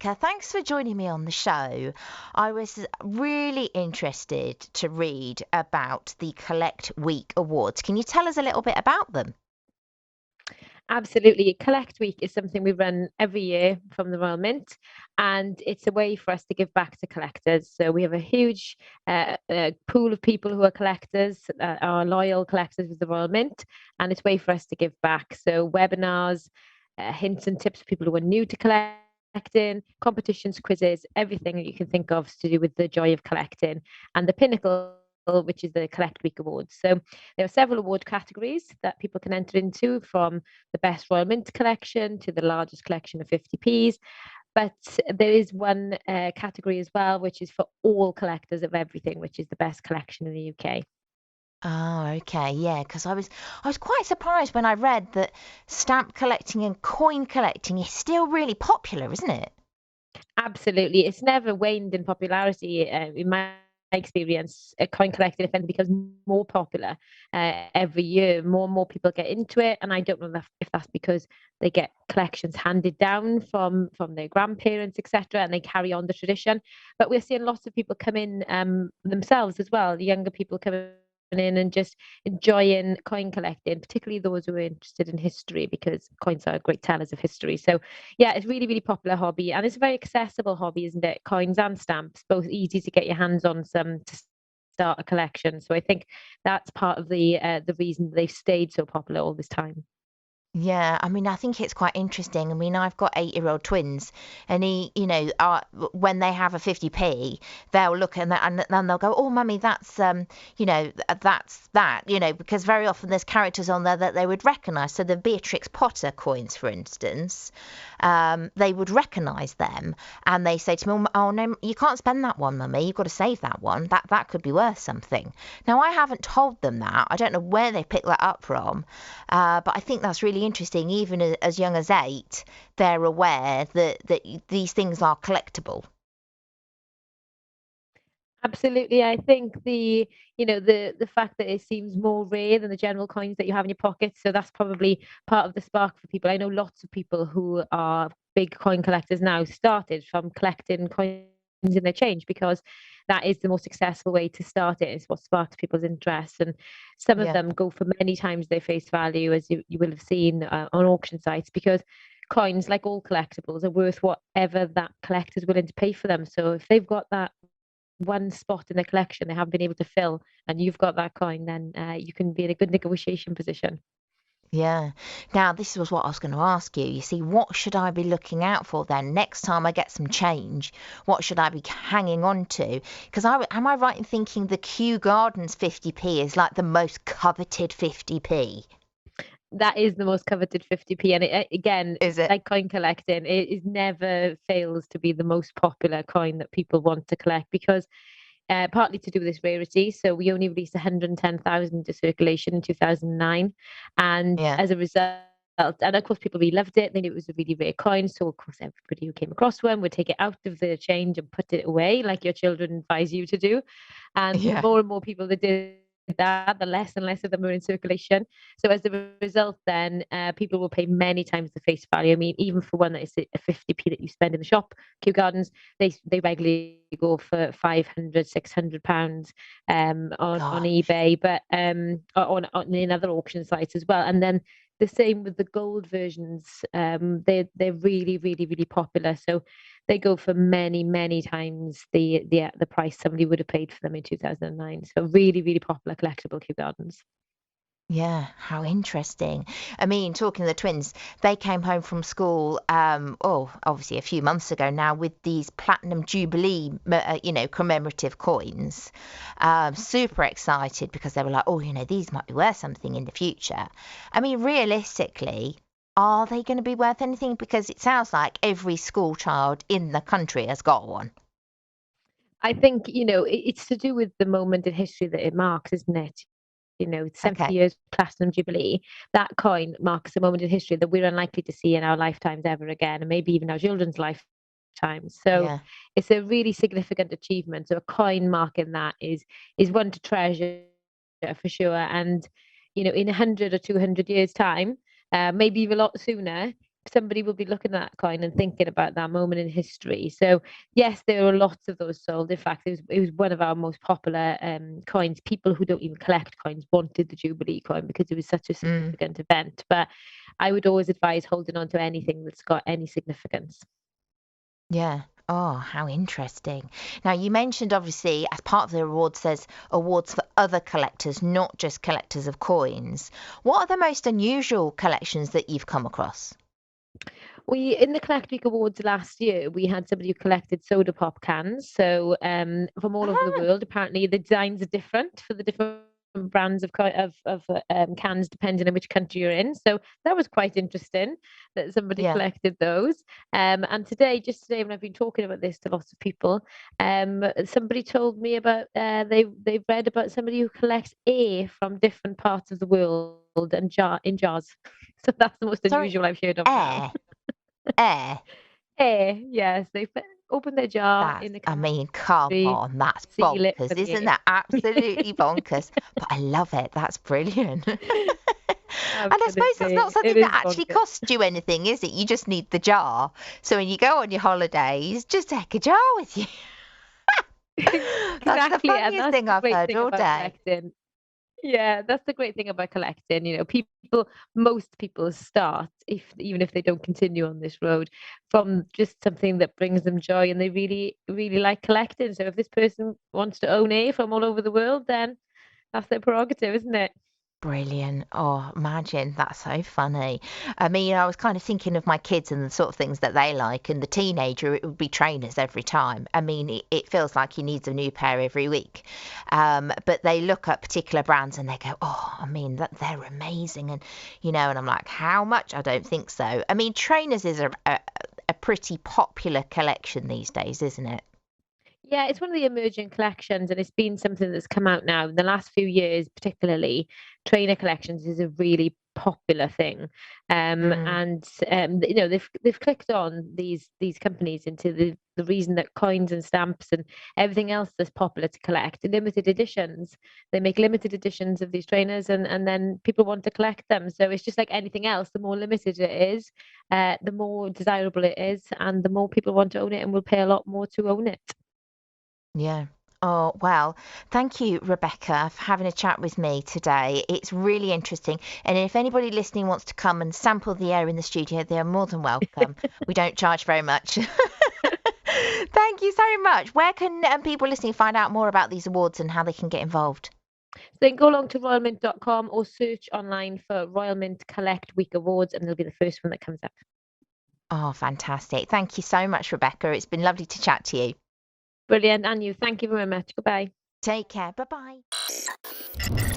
Rebecca. Thanks for joining me on the show. I was really interested to read about the Collect Week Awards. Can you tell us a little bit about them? Absolutely. Collect Week is something we run every year from the Royal Mint, and it's a way for us to give back to collectors. So we have a huge pool of people who are collectors, are loyal collectors with the Royal Mint, and it's a way for us to give back. So webinars, hints and tips for people who are new to collecting, competitions, quizzes, everything that you can think of to do with the joy of collecting. And the pinnacle, which is the Collect Week Awards. So there are several award categories that people can enter into, from the best Royal Mint collection to the largest collection of 50p's. But there is one category as well, which is for all collectors of everything, which is the best collection in the UK. Oh, okay, yeah, because I was quite surprised when I read that stamp collecting and coin collecting is still really popular, isn't it? Absolutely. It's never waned in popularity. In my experience, coin collecting, if anything, becomes more popular every year. More and more people get into it. And I don't know if that's because they get collections handed down from their grandparents, etc., and they carry on the tradition. But we're seeing lots of people come in themselves as well. The younger people come in and just enjoying coin collecting, particularly those who are interested in history, because coins are great tellers of history. So yeah, it's really, really popular hobby, and it's a very accessible hobby, isn't it? Coins and stamps, both easy to get your hands on some to start a collection. So I think that's part of the reason they've stayed so popular all this time. Yeah, I mean, I think it's quite interesting. I mean, I've got 8-year-old twins, and when they have a 50p, they'll look and then they'll go, "Oh, mummy, that's that," because very often there's characters on there that they would recognise. So the Beatrix Potter coins, for instance, they would recognise them, and they say to me, "Oh no, you can't spend that one, mummy. You've got to save that one. That could be worth something." Now, I haven't told them that. I don't know where they picked that up from. But I think that's really interesting. Even as young as 8, they're aware that these things are collectible. Absolutely. I think the fact that it seems more rare than the general coins that you have in your pocket. So that's probably part of the spark for people. I know lots of people who are big coin collectors now started from collecting coins in their change, because that is the most successful way to start it. It's what sparks people's interest. And some of Yeah. them go for many times their face value, as you will have seen on auction sites, because coins, like all collectibles, are worth whatever that collector's willing to pay for them. So if they've got that one spot in the collection they haven't been able to fill, and you've got that coin, then you can be in a good negotiation position. Yeah. Now, this was what I was going to ask you. You see, what should I be looking out for then? Next time I get some change, what should I be hanging on to? Because am I right in thinking the Kew Gardens 50p is like the most coveted 50p? That is the most coveted 50p, and again, Is it? like coin collecting, it never fails to be the most popular coin that people want to collect, because partly to do with this rarity. So we only released 110,000 into circulation in 2009. And Yeah. as a result, and of course, people really loved it. They knew it was a really rare coin. So, of course, everybody who came across one would take it out of the change and put it away, like your children advise you to do. And the Yeah. more and more people that did that, the less and less of them are in circulation. So as a result, then people will pay many times the face value. I mean, even for one that is a 50p that you spend in the shop, Kew Gardens, they regularly go for 500, £600 on Gosh. eBay, but on in other auction sites as well. And then the same with the gold versions. They're really, really, really popular. So they go for many, many times the price somebody would have paid for them in 2009. So really, really popular collectible Kew Gardens. Yeah, how interesting. I mean, talking to the twins, they came home from school, obviously a few months ago now, with these Platinum Jubilee, commemorative coins. Super excited because they were like, oh, these might be worth something in the future. I mean, realistically, are they going to be worth anything? Because it sounds like every school child in the country has got one. I think, it's to do with the moment in history that it marks, isn't it? 70 Okay. years Platinum Jubilee. That coin marks a moment in history that we're unlikely to see in our lifetimes ever again, and maybe even our children's lifetimes. So Yeah. it's a really significant achievement. So a coin marking that is one to treasure for sure. And in 100 or 200 years' time, maybe even a lot sooner, somebody will be looking at that coin and thinking about that moment in history. So yes, there were lots of those sold. In fact, it was one of our most popular coins. People who don't even collect coins wanted the Jubilee coin because it was such a significant event. But I would always advise holding on to anything that's got any significance. Yeah. Oh, how interesting. Now, you mentioned obviously as part of the award says awards for other collectors, not just collectors of coins. What are the most unusual collections that you've come across? We in the Collect Week Awards last year, we had somebody who collected soda pop cans. So from all over the Ah, world, apparently the designs are different for the different brands of cans depending on which country you're in. So that was quite interesting that somebody yeah. collected those. And just today, when I've been talking about this to lots of people, somebody told me about they've read about somebody who collects air from different parts of the world and in jars. So that's the most Sorry, unusual I've heard of now. air. Air. Yes, open their jar in the I mean, come country, on, that's seal it for bonkers. the Isn't air. that absolutely bonkers? But I love it. That's brilliant. And I suppose that's not Absolutely. It something is that actually bonkers. costs you anything, is it? You just need the jar. So when you go on your holidays, just take a jar with you. That's the Exactly. And funniest that's thing the I've great heard thing all about day. collecting. Yeah, that's the great thing about collecting. Most people start, even if they don't continue on this road, from just something that brings them joy and they really, really like collecting. So if this person wants to own air from all over the world, then that's their prerogative, isn't it? Brilliant. Oh, imagine. That's so funny. I mean, I was kind of thinking of my kids and the sort of things that they like, and the teenager, it would be trainers every time. I mean, it feels like he needs a new pair every week. But they look at particular brands and they go, oh, I mean, that they're amazing. And I'm like, how much? I don't think so. I mean, trainers is a pretty popular collection these days, isn't it? Yeah, it's one of the emerging collections, and it's been something that's come out now in the last few years, particularly. Trainer collections is a really popular thing, Mm, and they've clicked on these companies into the reason that coins and stamps and everything else that's popular to collect limited editions. They make limited editions of these trainers, and then people want to collect them. So it's just like anything else. The more limited it is, the more desirable it is, and the more people want to own it, and will pay a lot more to own it. yeah. Oh, well, thank you, Rebecca, for having a chat with me today. It's really interesting. And if anybody listening wants to come and sample the air in the studio, they are more than welcome. We don't charge very much. Thank you so much. Where can people listening find out more about these awards and how they can get involved? So then go along to royalmint.com or search online for Royal Mint Collect Week Awards, and they'll be the first one that comes up. Oh, fantastic. Thank you so much, Rebecca. It's been lovely to chat to you. Brilliant. And you, thank you very much. Goodbye. Take care. Bye bye.